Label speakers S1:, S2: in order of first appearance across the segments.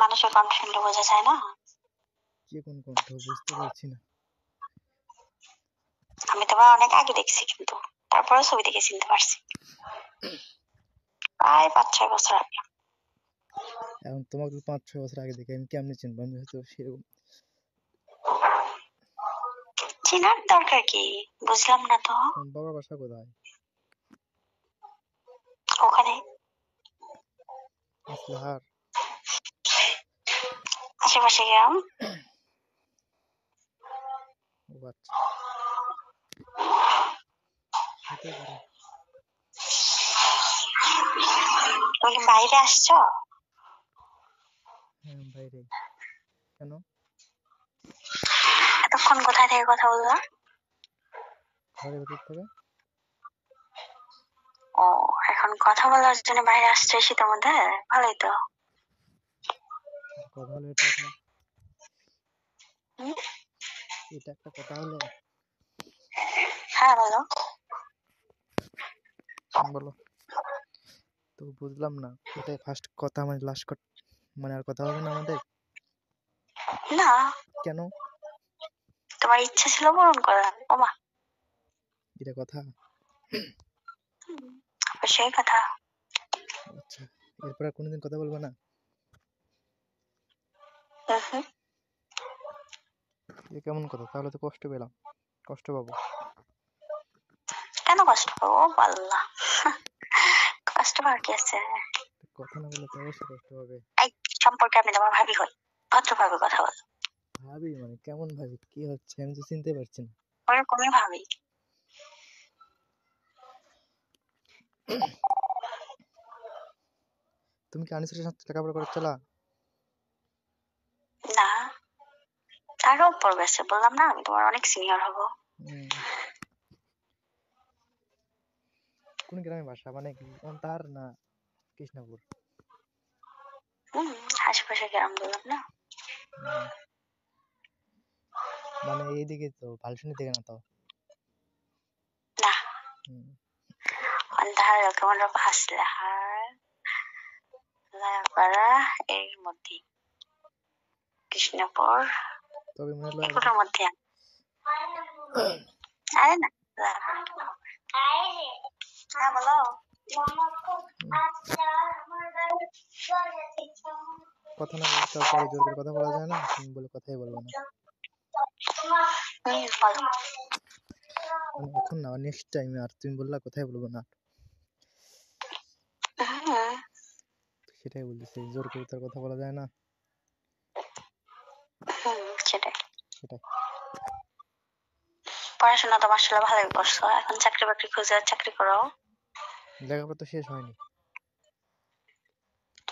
S1: মানুষের কণ্ঠ শুনলে বোঝা যায় না?
S2: কে কোন কণ্ঠ বুঝতে পারছি না।
S1: আমি তোমার অনেক আগে দেখছি, কিন্তু তারপরে ছবি দেখে চিনতে পারছি, প্রায় 5-6 বছর আগে।
S2: এখন তোমাকে 5-6 বছর আগে দেখে আমি কেমনে চিনবো? আমি হয়তো সেরকম
S1: চেনার দরকার কি? বুঝলাম না তো।
S2: তোমার বাবার বাসা কোথায়?
S1: ওখানে
S2: আসলাহার
S1: আশেপাশে গ্রাম।
S2: ও আচ্ছা, হতে পারে।
S1: তুমি কি বাইরে আসছো?
S2: হ্যাঁ বাইরে। কেন?
S1: এতক্ষণ কোথায় থেকে কথা বললাম?
S2: ঘরের ভেতর থেকে।
S1: ও, এখন কথা বলার জন্য বাইরে আসছে শীতের মধ্যে? ভালোই তো।
S2: কথা হলো এটা একটা,
S1: হুম?
S2: এটা একটা কথা হলো?
S1: হ্যাঁ বলো।
S2: বলো। তো বুঝলাম না, এটাই ফার্স্ট কথা মানে লাস্ট মানে আর কথা হবে না আমাদের?
S1: না,
S2: কেন?
S1: তোমার ইচ্ছা ছিল পূরণ করলাম। ওমা,
S2: এটা কথা?
S1: অবশ্যই কথা।
S2: আচ্ছা, এরপর আর কোনোদিন কথা বলবো না?
S1: হুম।
S2: এ কেমন কথা? তাহলে তো কষ্ট পেলাম, কষ্ট পাবো।
S1: কেন কষ্ট পাবো? পাল্লা, কষ্ট পাওয়ার কি আছে?
S2: কথা না বললে তো অবশ্যই কষ্ট হবে।
S1: এই সম্পর্কে আমি তোমার ভাবি হই, ভদ্রভাবে কথা বল।
S2: ভাবি মানে কেমন ভাবি? কি হচ্ছে আমি তো চিনতে পারছি না।
S1: ওরকমই ভাবি।
S2: তুমি কি আনিসের সাথে লেখাপড়া করছিলা?
S1: না, আরো উপর গেছে, বললাম না আমি তোমার অনেক সিনিয়র হব।
S2: কোন গ্রামে বাসা? মানে কি তার না কৃষ্ণপুর?
S1: হুম, আশেপাশে গ্রাম বললাম না।
S2: মানে এইদিকে তো ভালসুনির দিকে না তো?
S1: না, অন্ধার কেমন আসলাহার লায়াপাড়া এর মধ্যে, কৃষ্ণপুর
S2: তবে মনে হলো
S1: এগুলোর মধ্যে। আরে না, হ্যাঁ বলো।
S2: কথা না বলতে তারপরে জোর করে কথা বলা যায় না? তুমি বলে কথাই বলবো না।
S1: বলো।
S2: মানে এখন না, নেক্সট টাইমে আর তুমি বললা কথাই বলবো না, সেটাই বলতেছি। জোর করে তার কথা বলা যায় না।
S1: সেটাই।
S2: সেটাই।
S1: পড়াশোনা তো মাশাআল্লাহ ভালোই করছো, এখন চাকরি বাকরি খুঁজে চাকরি করো।
S2: লেখাপড়া তো শেষ হয়নি।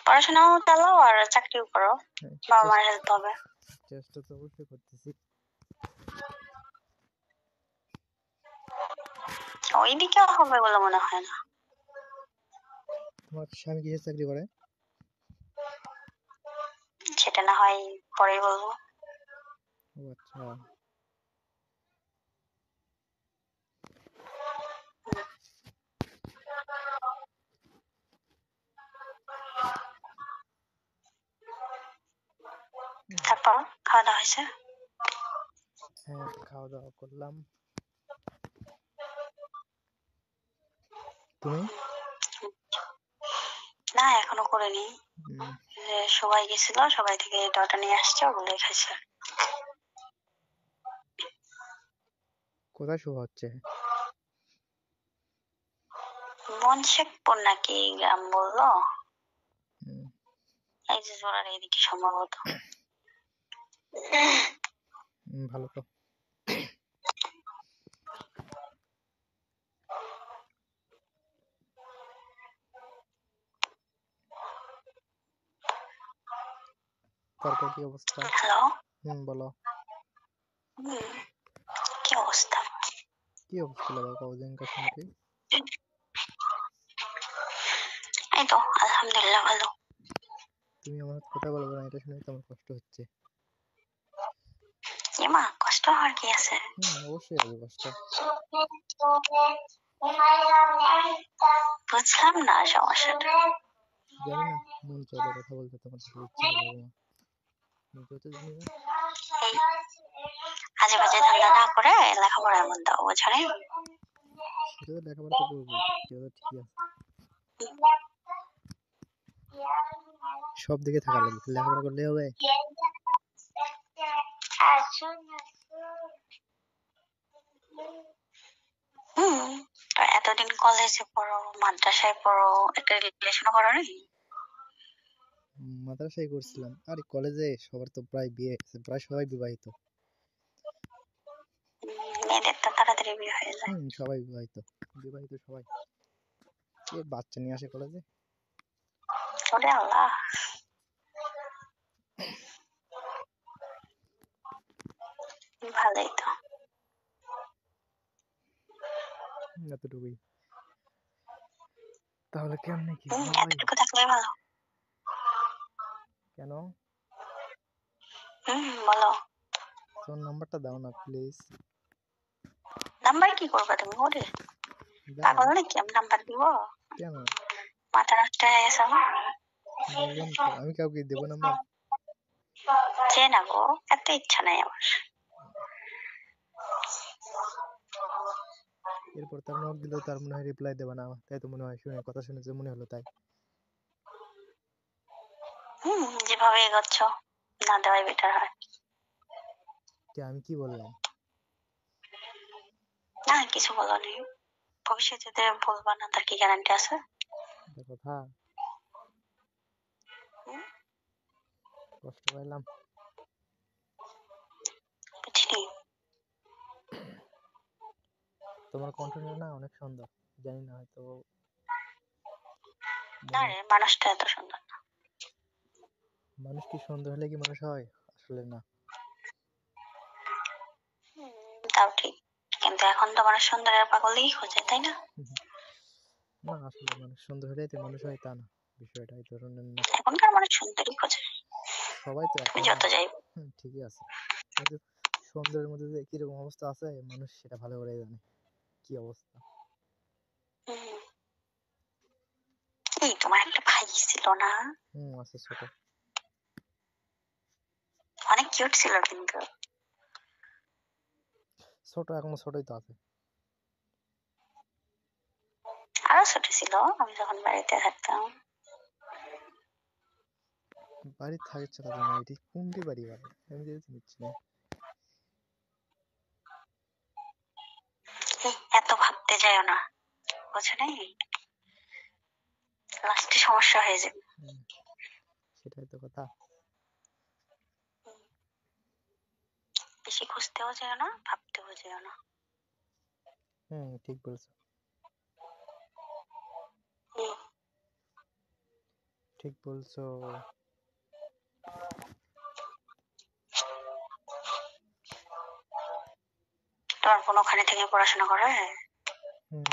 S1: পড়াশোনাও চালাও আর চাকরিও করো, বাবা মার হেল্প হবে।
S2: চেষ্টা তো অবশ্যই করতেছি।
S1: ওইদিকে হবে বলে মনে হয় না।
S2: তোমার স্বামী কিসের চাকরি করে?
S1: সেটা না হয় পরেই বলবো।
S2: ও আচ্ছা।
S1: তারপর খাওয়া দাওয়া হয়েছে?
S2: হ্যাঁ, খাওয়া দাওয়া করলাম। তুমি?
S1: না, এখনো করিনি। সবাই গেছিল, সবাই থেকে ডটা নিয়ে আসছে, ওগুলোই খাইছে।
S2: কোথায় শোয়া হচ্ছে?
S1: মনশেখপুর নাকি গ্রাম বললো, এই যে জোড়ার এদিকে সম্ভবত।
S2: ভালো তো। তারপর কি অবস্থা?
S1: হ্যালো।
S2: বলো।
S1: কি অবস্থা?
S2: কি অবস্থা বাবা? কদিনকার শুনছি।
S1: এই তো আলহামদুলিল্লাহ ভালো।
S2: তুমি আমার কথা বলবো না, এটা শুনে তো আমার কষ্ট হচ্ছে।
S1: মা, কষ্ট হওয়ার কি আছে?
S2: অবশ্যই হবে কষ্ট।
S1: বুঝলাম না সমস্যাটা।
S2: জানি না, মন চাইলো কথা বলতে, তোমার সাথে ইচ্ছা হলো। নিজেও তো জানি না।
S1: এই আজে বাজে ধান্দা না করে লেখাপড়ার মন দাও, বুঝছো না?
S2: সেটা তো লেখাপড়া তো করবোই, সেটা তো ঠিকই আছে। সব দিকে থাকা লাগবে, লেখাপড়া করলে হবে?
S1: হুম, তো এতদিন কলেজে পড়ো, মাদ্রাসায় পড়ো, একটা রিলেশনও করো নি?
S2: মাদ্রাসায় করছিলাম, আর কলেজে সবার তো প্রায় বিয়ে হয়েছে, প্রায় সবাই বিবাহিত।
S1: মেয়েদের তো তাড়াতাড়ি বিয়ে হয়ে যায়।
S2: সবাই বিবাহিত, বিবাহিত সবাই। কে বাচ্চা নিয়ে আসে কলেজে?
S1: ওরে আল্লাহ, ভালোই তো।
S2: এতটুকুই। তাহলে কেমনে কি হয়?
S1: এতটুকু থাকলেই ভালো।
S2: কেন?
S1: বলো।
S2: তোর নাম্বারটা দাও না প্লিজ।
S1: নাম্বার কি করবা তুমি? ওরে
S2: দাও।
S1: পাগল নাকি, আমি নাম্বার দিব?
S2: কেন?
S1: মাথা নষ্ট হয়ে গেছে আমার।
S2: বললাম তো আমি কাউকে দেবো নাম্বার।
S1: যে না গো, এত ইচ্ছা নাই আমার।
S2: এরপর তার নক দিলেও তার মনে হয় রিপ্লাই দেবে না, তাই তো মনে হয়, শুনে কথা শুনে যে মনে হলো তাই।
S1: যেভাবে এগোচ্ছ না দেওয়াই বেটার হয়।
S2: আমি কি বললাম?
S1: না কিছু বলনি, ভবিষ্যতে বলবা না তার কি গ্যারান্টি আছে?
S2: কথা কষ্ট পাইলাম।
S1: বুঝলি?
S2: তোমার কণ্ঠটা না অনেক সুন্দর, জানি না হয়তো
S1: না রে, মানুষটা এত সুন্দর না।
S2: মানুষ কি সুন্দর হলে কি মানুষ হয়? আসলে না।
S1: তাও ঠিক, কিন্তু এখন তো মানুষ সুন্দরের পাগলেই খোঁজে, তাই না?
S2: না আসলে মানুষ সুন্দর হলেই তো মানুষ হয় তা না, বিষয়টা এই ধরনের না।
S1: এখনকার মানুষ সুন্দরই খোঁজে,
S2: সবাই তো
S1: তুমি
S2: একই
S1: যত
S2: না।
S1: যাই।
S2: ঠিকই আছে, কিন্তু সুন্দরের মধ্যে যে কিরকম অবস্থা আছে মানুষ সেটা ভালো করে জানে, কি অবস্থা।
S1: এই তোমার একটা ভাই ছিল না?
S2: আছে, ছোট।
S1: অনেক কিউট ছিল কিন্তু।
S2: ছোট, এখনো ছোটই তো আছে।
S1: আরো ছোট ছিল আমি যখন বাড়িতে থাকতাম।
S2: বাড়ি থাকছে তাদের না, এটি কোনটি বাড়ি বাড়ি আমি যেতে নিচ্ছি না।
S1: এত ভাবতে যাইও না, বুঝো নাই? লাস্টে সমস্যা হয়ে যাবে।
S2: সেটাই তো কথা।
S1: বেশি খুঁজতেও যাও না, ভাবতেও যাও না।
S2: ঠিক বলছো, ঠিক বলছো।
S1: তোমার বোন ওখানে থেকে পড়াশোনা করে?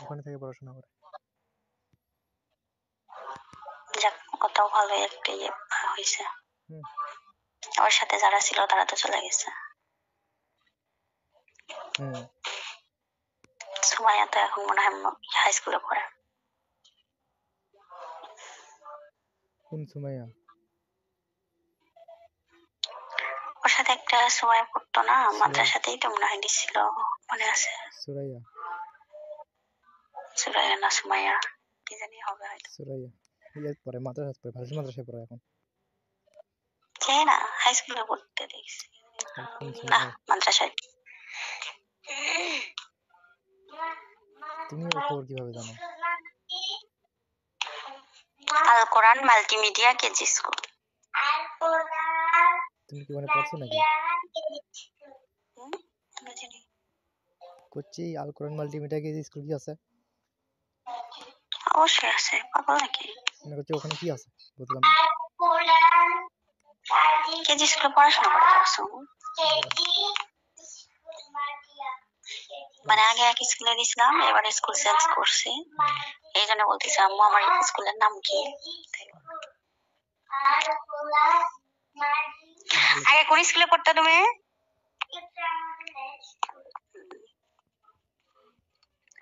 S2: ওখানে থেকে পড়াশোনা করে।
S1: যাক, ওটাও ভালো একটা ইয়ে হয়েছে।
S2: হুম,
S1: ওর সাথে যারা ছিল তারা তো চলে গেছে। সুমাইয়া তো এখন মনে হয় হাই স্কুলে পড়ে।
S2: কোন সুমাইয়া?
S1: ওর সাথে একটা সুমাইয়া পড়তো না, মাদ্রাসাতেই তো মনে হয় দিছিল, মনে আছে?
S2: সুরাইয়া।
S1: সুরাইয়া না সুমাইয়া, কি জানি হবে হয়তো।
S2: সুরাইয়া ইয়ে পড়ে, মাদ্রাসা পড়ে, ভারী মাদ্রাসায় পড়ে এখন।
S1: কে না হাই স্কুলে পড়তে দেখছি,
S2: কোন
S1: না
S2: সুমাইয়া?
S1: মাদ্রাসায়।
S2: তুমি ওর খবর কিভাবে জানো?
S1: আল কোরআন মাল্টিমিডিয়া কেজি স্কুল।
S2: তুমি কি ওখানে পড়ছো নাকি? করছি আল কোরআন মাল্টিমিডিয়া কেজি স্কুল কি আছে?
S1: অবশ্যই আছে, পাগল নাকি?
S2: মানে করছি ওখানে কি আছে বুঝলাম।
S1: কেজি স্কুলে পড়াশোনা করতে আসো? মানে আগে এক স্কুলে দিছিলাম, এবার স্কুল চেঞ্জ করছি, এই জন্য বলতেছি আম্মু আমার স্কুলের নাম কি। আগে কোন স্কুলে পড়তে তুমি?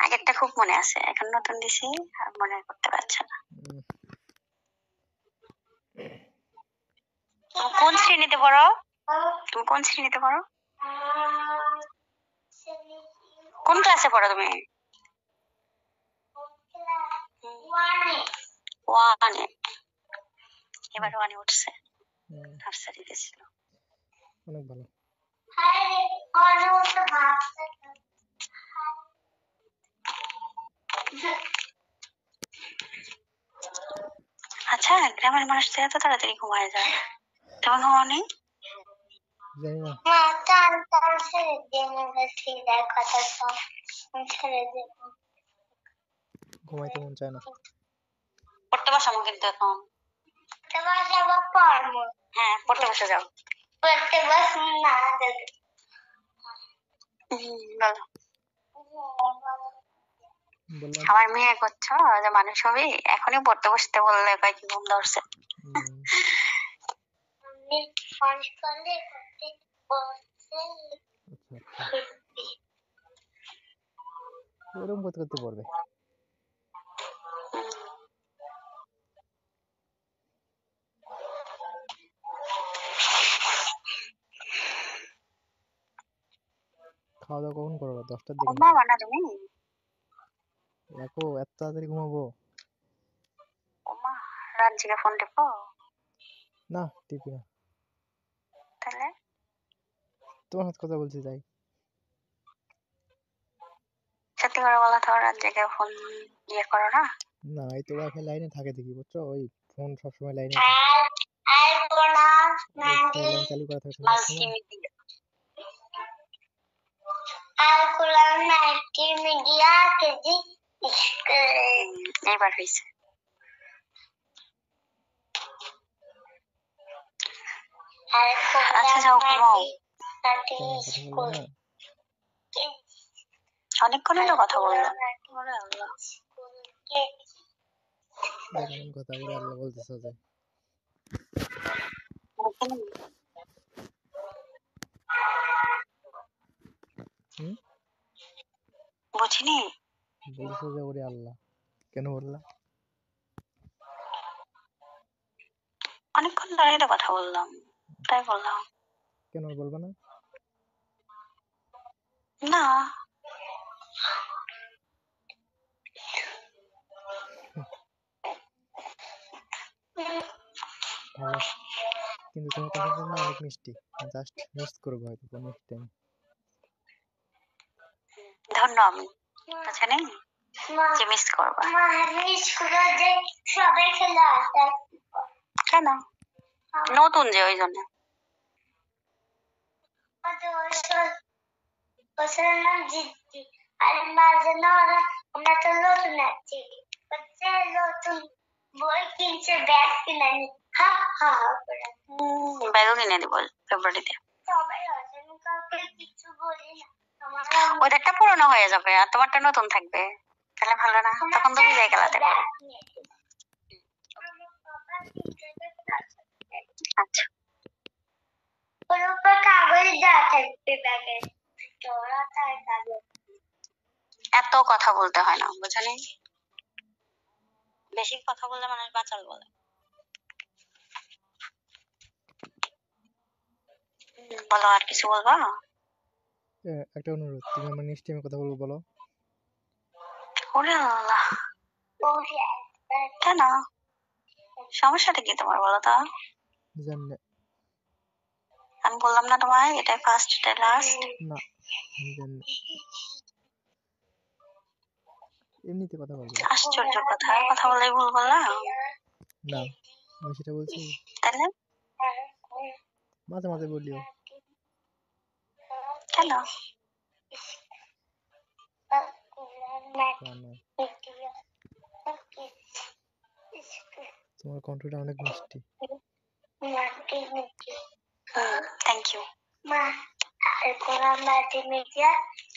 S1: আগেরটা খুব মনে আছে, এখন নতুন দিছি আর মনে করতে পারছে না। কোন শ্রেণীতে পড়ো? তুমি কোন শ্রেণীতে পড়ো? কোন ক্লাসে পড়ো তুমি? ওয়ানে। এবার ওয়ানে উঠছে, নার্সারিতে ছিল।
S2: অনেক ভালো।
S1: আচ্ছা, গ্রামের মানুষ তো এত তাড়াতাড়ি ঘুমায় যায়, তুমি ঘুমাওনি?
S2: জানি না। ঘুমাইতে মন চায় না।
S1: পড়তে বসাবো কিন্তু এখন। হ্যাঁ, পড়তে বসে যাও। বলো।
S2: বললাম
S1: আমার মেয়ে করছো যে মানুষ হবে, এখনই পড়তে বসতে বললে কয় কি ঘুম ধরছে।
S2: এরকম করতে করতে পড়বে। খাওয়া দাওয়া কখন করবো? 10টার দিকে?
S1: ঘুমাবা না তুমি?
S2: দেখো এত তাড়াতাড়ি ঘুমাবো?
S1: ওমা, রাত জেগে ফোন টিপো?
S2: না, টিপি না।
S1: তাহলে
S2: তোমার সাথে কথা বলছি তাই।
S1: সত্যি করে বলো তো, রাত জেগে ফোন ইয়ে করো না?
S2: না, এই তো ওয়াইফাই লাইনে থাকে দেখি, বুঝছো? ওই ফোন সবসময় লাইনে লাইন চালু করা থাকে সবসময়।
S1: এইবার হয়েছে। আচ্ছা যাও ঘুমাও। অনেকক্ষণ হলো কথা বললাম।
S2: কেমন কথা বলে আল্লাহ বলতেছ যে?
S1: বুঝিনি।
S2: বলছো যে ওরে আল্লাহ, কেন বললা?
S1: অনেকক্ষণ ধরে তো কথা বললাম, তাই বললাম।
S2: কেন বলবা না?
S1: না।
S2: ভালো, কিন্তু তোমার কণ্ঠটা না অনেক মিষ্টি। জাস্ট মিস করবো হয়তো কোনো নেক্সট টাইম।
S1: ধন্য আমি, আচ্ছা নেই যে মিস করবা। কেন? নতুন যে ওই জন্য। ব্যাগও কিনে দিব ফেব্রুয়ারিতে। ওদেরটা পুরনো হয়ে যাবে আর তোমারটা নতুন থাকবে, তাহলে ভালো না? তখন তুমি যাই খেলাতে পারো। আচ্ছা, এত কথা বলতে হয় না, বুঝলি? বেশি কথা বললে মানুষ বাচাল বলে। বলো, আর কিছু বলবা?
S2: একটা অনুরোধ, তুমি আমার নেক্সট টাইমে কথা বলবো, বলো।
S1: ওরে আল্লাহ, কেন? সমস্যাটা কি তোমার বলো তো?
S2: জানি না।
S1: আমি বললাম না তোমায় এটাই ফার্স্ট এটাই লাস্ট?
S2: না, আমি জানি না। এমনিতে কথা বলবো।
S1: আশ্চর্য কথা, কথা বলেই ভুল বললাম?
S2: না, আমি সেটা বলছি।
S1: তাহলে
S2: মাঝে মাঝে বলিও।
S1: কেন?
S2: কেন? তোমার কণ্ঠটা অনেক মিষ্টি।
S1: Thank you.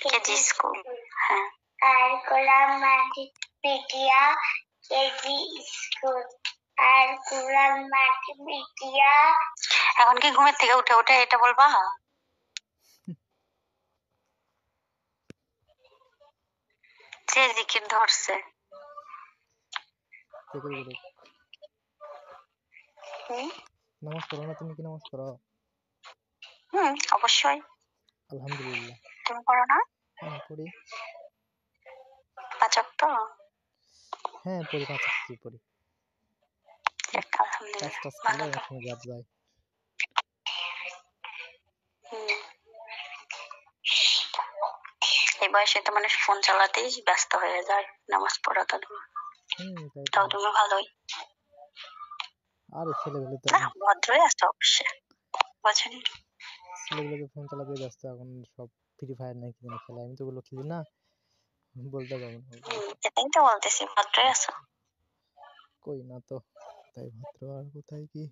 S1: KG school. হ্যাঁ, এখন কি ঘুমের থেকে উঠে উঠে এটা বলবা? যে জিকির ধরছে।
S2: নামাজ পড়ো না? তুমি কি নামাজ পড়ো?
S1: অবশ্যই।
S2: আলহামদুলিল্লাহ।
S1: তুমি পড়ো না?
S2: হ্যাঁ পড়ি।
S1: 5 ওয়াক্ত?
S2: হ্যাঁ পড়ি, 5 ওয়াক্ত পড়ি।
S1: যাক,
S2: কাজ
S1: আলহামদুলিল্লাহ,
S2: টাজ করলে
S1: ভালো তো।
S2: অনেক সময় গ্যাপ যায়।
S1: হুম। এই বয়সে তো মানুষ ফোন চালাতেই ব্যস্ত হয়ে যায়, নামাজ পড়া তো দূর।
S2: তাই তো।
S1: তাও তুমি ভালোই।
S2: আরে ছেলেগুলো তো
S1: না,
S2: এখন
S1: ভদ্রই আছো অবশ্যই, বোঝেনি।
S2: ছেলেগুলো তো ফোন চালাতে ব্যস্ত এখন, সব ফ্রি ফায়ার নাকি কি জানি খেলে, আমি তো ওগুলো খেলি না, বলতে পারবো না ওগুলো।
S1: এটাই তো বলতেছি, ভদ্রই আছো।
S2: কই না তো, তাই ভদ্র আর কোথায় কি।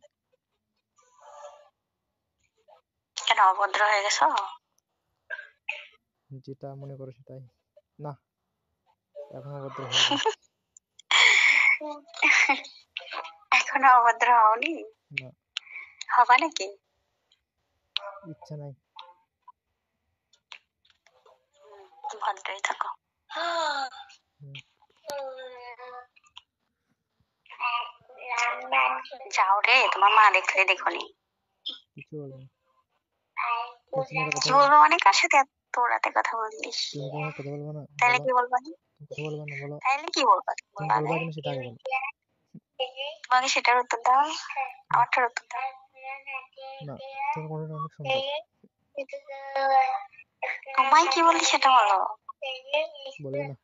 S1: কেন অভদ্র হয়ে গেছো?
S2: যেটা মনে করো সেটাই। না, এখনো ভদ্র হইনি।
S1: এখনো অভদ্র হওনি?
S2: না,
S1: হবা নাকি?
S2: ইচ্ছা নাই।
S1: ভদ্রই থাকো।
S2: হুম,
S1: যাও রে, তোমার মা দেখলে দেখোনি।
S2: কিছু বলবো না। তুমি মেয়েরা
S1: কি
S2: কথা বলো।
S1: বলবো মানে, কার সাথে এত রাতে কথা বলিস?
S2: তুমি তোমার কথা বলবো না,
S1: তাইলে
S2: বলো।
S1: কি বলবা?
S2: তুমি কথা বলবো না, বলো।
S1: তাইলে কি বলবা?
S2: তুমি বলবা কিনা সেটা আগে বলো।
S1: তোমাকে সেটার উত্তর দাও, আমারটার উত্তর দাও।
S2: না, তোমার কথাটা অনেক সুন্দর।
S1: তোমায় কি বলি সেটা বলো।
S2: বলবে না।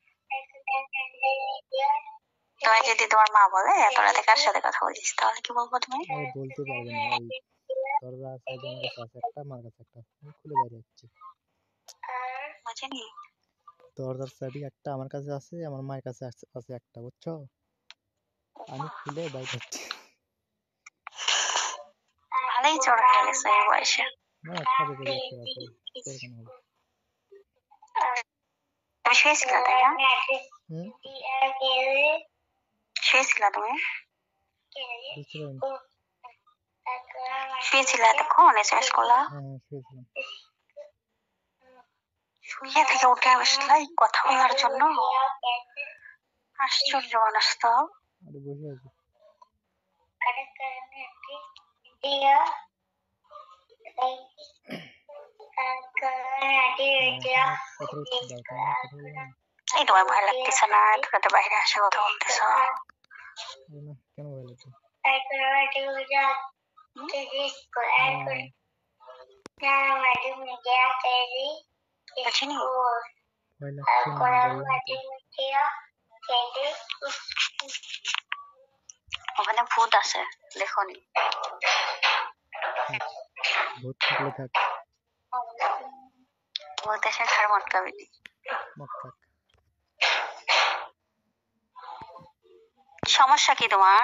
S1: তোমায় যদি তোমার মা বলে এত রাতে কার সাথে কথা বলিস, তাহলে কি বলবো তুমি?
S2: আরে বলতে পারবে না, ওই দরজা সাইডে আমার কাছে আছে একটা, মার কাছে একটা, আমি খুলে বাইরে যাচ্ছি।
S1: বুঝিনি।
S2: দরজার চাবি একটা আমার কাছে আছে, আমার মায়ের কাছে আছে একটা, বুঝছো? আমি খুলে বাইরে যাচ্ছি।
S1: ভালোই চোর হয়ে গেছে এই বয়সে।
S2: না, কাজে করি একটা রাতে, তোর কেন হবে?
S1: তুমি শুয়েছিলা, তাই না?
S2: হুম,
S1: শুয়েছিলা তুমি?
S2: বুঝতে পারিনি।
S1: শুয়েছিলা এতক্ষণ, এসএমএস করলা?
S2: হ্যাঁ শুয়েছিলাম।
S1: শুয়ে থেকে উঠে আসলাই কথা বলার জন্য? আশ্চর্য মানুষ তো।
S2: আরে বসে আছি। কথার উত্তর দাও, তুমি আমার কথা বলবে না।
S1: এই তোমার ভয় লাগতেছে না এত রাতে বাইরে আসে কথা বলতেছ?
S2: আরে না, কেন ভয় লাগবে?
S1: বুঝিনি।
S2: ভয় লাগছে না, বললাম তো।
S1: ওখানে ভূত আছে, দেখোনি?
S2: থাক, ভূত থাকলে থাক।
S1: ভূত এসে ঘাড় মটকাবিনি।
S2: মটকাক।
S1: সমস্যা কি তোমার?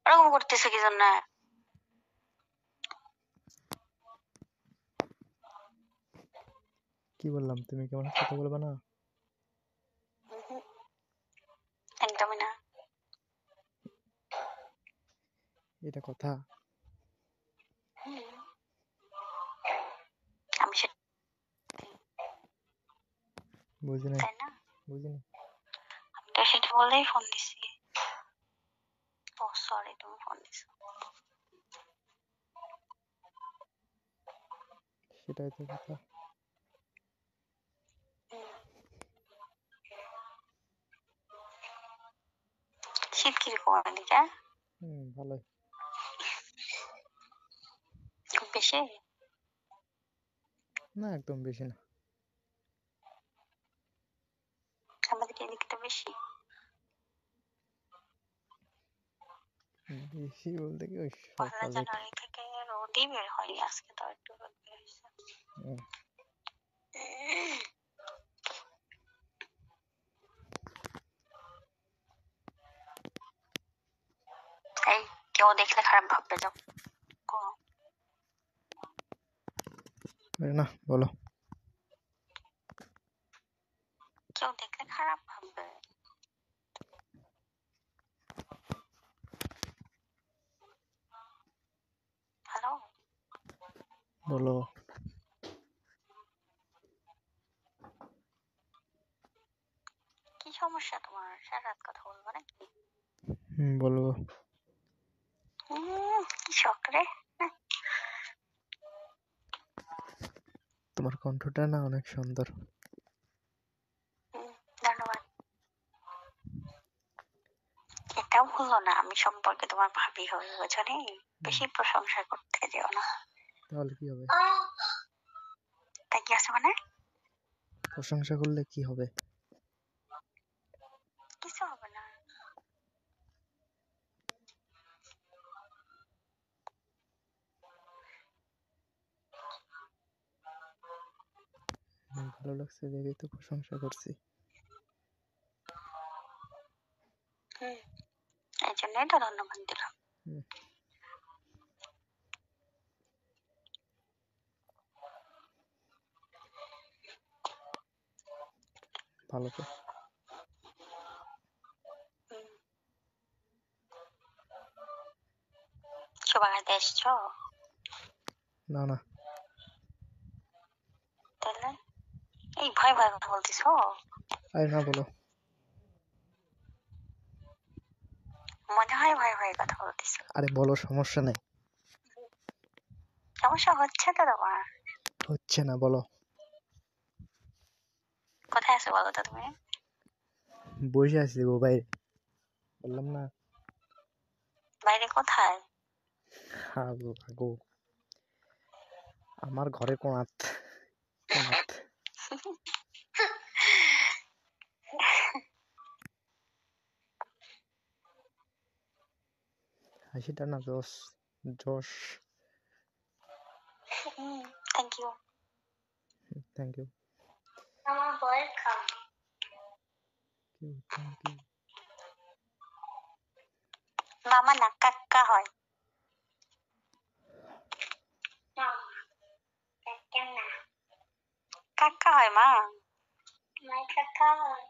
S1: ওরকম করতেছো কি জন্য?
S2: কি বললাম, তুমি কি আমার সাথে কথা বলবে না?
S1: একদমই না।
S2: এটা কথা?
S1: আমি সেটা,
S2: বুঝি নাই,
S1: তাই না?
S2: বুঝিনি।
S1: আমি তো সেটা বলেই ফোন দিছি। ও সরি, তুমি ফোন দিছো।
S2: সেটাই তো কথা।
S1: শীত কিরকম এদিকে?
S2: ভালোই।
S1: খুব বেশি?
S2: না, একদম বেশি না।
S1: আমাদের এদিকে তো বেশি।
S2: বেশি বলতে কি, ওই
S1: পয়লা
S2: সকালে একটু।
S1: জানুয়ারি থেকে রোদই বের হয়নি, আজকে তো একটু রোদ বের হয়েছে।
S2: হুম,
S1: এই, কেউ দেখলে খারাপ ভাববে, যাও।
S2: আরে না, বলো।
S1: কেউ দেখলে খারাপ ভাববে। হ্যালো?
S2: বলো।
S1: কি সমস্যা তোমার? সারা রাত কথা বলবো নাকি?
S2: বলবো।
S1: কি শখ রে।
S2: তোমার কণ্ঠটা না অনেক সুন্দর।
S1: ধন্যবাদ। এটাও ভুলো না আমি সম্পর্কে তোমার ভাবি হই, বুঝো নি? বেশি প্রশংসা করতে যেও না।
S2: তাহলে কি হবে?
S1: তাই কি আছে মানে?
S2: প্রশংসা করলে কি হবে?
S1: কিছু হবে না।
S2: ভালো লাগছে দেখেই তো প্রশংসা করছি।
S1: এই জন্যই তো ধন্যবাদ দিলাম।
S2: হুম, ভালো তো।
S1: শোভা খাইতে এসছো?
S2: না না,
S1: তাহলে এই ভয় ভয় কথা বলতেছো?
S2: আরে না, বলো।
S1: মনে হয় ভয় ভয় কথা বলতেছো।
S2: আরে বলো, সমস্যা নেই।
S1: সমস্যা হচ্ছে তো তোমার?
S2: হচ্ছে না, বলো।
S1: কোথায় আছো বলো তো তুমি?
S2: বসে আছি গো বাইরে, বললাম না।
S1: বাইরে কোথায়?
S2: আগো আগো, আমার ঘরে কোণাত কোণাত। হাসিটা না জোস, জোশ।
S1: Thank you.
S2: Thank you.
S1: আমার বয়ের খাও।
S2: Thank you.
S1: মামা না কাক্কা হয়। কাক্কা হয় মা। মাই কাক্কা হয়।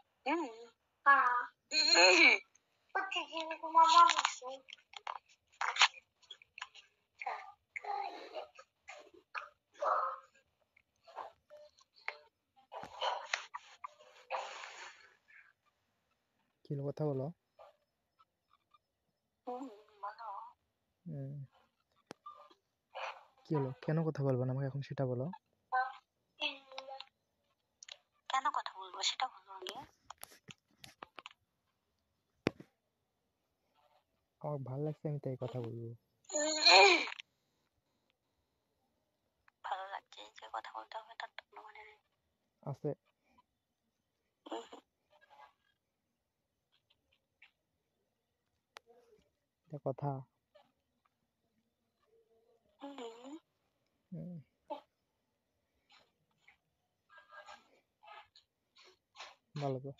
S1: প্রতিদিন মামা বসে
S2: কি হলো, কথা বলো।
S1: বলো।
S2: কি হলো, কেন কথা বলবো না আমাকে এখন সেটা বলো।
S1: কেন কথা বলবো সেটা বলো আগে।
S2: আমার ভালো লাগছে, আমি তাই কথা বলবো।
S1: ভালো লাগছে যে কথা বলতে হবে তার তো কোনো মানে নেই।
S2: আছে এটা কথা। হুম, ভালো তো।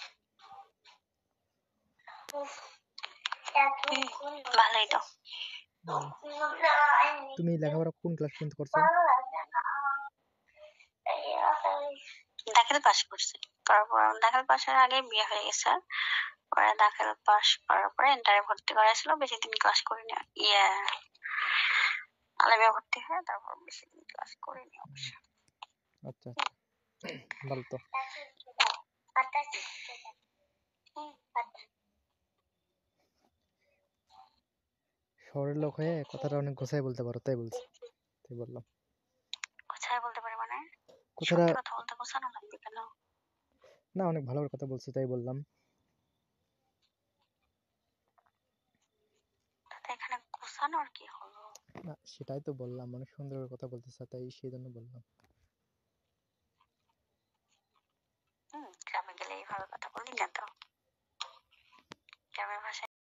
S1: ভালোই তো।
S2: তুমি লেখাপড়া কোন ক্লাস পর্যন্ত করছো?
S1: দাখিল পাস করছি, তারপর দাখিল পাশের আগে বিয়ে হয়ে গেছে। পরে দাখিল পাস করার পরে ইন্টারে ভর্তি করাইছিল, বেশি দিন ক্লাস করিনি। আলেমে ভর্তি হয়ে তারপর বেশি দিন ক্লাস করিনি অবশ্য।
S2: আচ্ছা, ভালো তো। শহরের লোক হয়ে কথাটা অনেক গোছায় বলতে পারো, তাই বলছি, তাই বললাম।
S1: কোথায় বলতে পারি মানে?
S2: কথাটা
S1: সত্যি কথা বলতে গোছানো লাগবে কেন?
S2: না, অনেক ভালো করে কথা বলছো তাই বললাম।
S1: তাতে এখানে গোছানোর কি হলো?
S2: না, সেটাই তো বললাম, অনেক সুন্দর করে কথা বলতেছো, তাই সেই জন্য বললাম।
S1: গ্রামে গেলে এইভাবে কথা বলি না তো।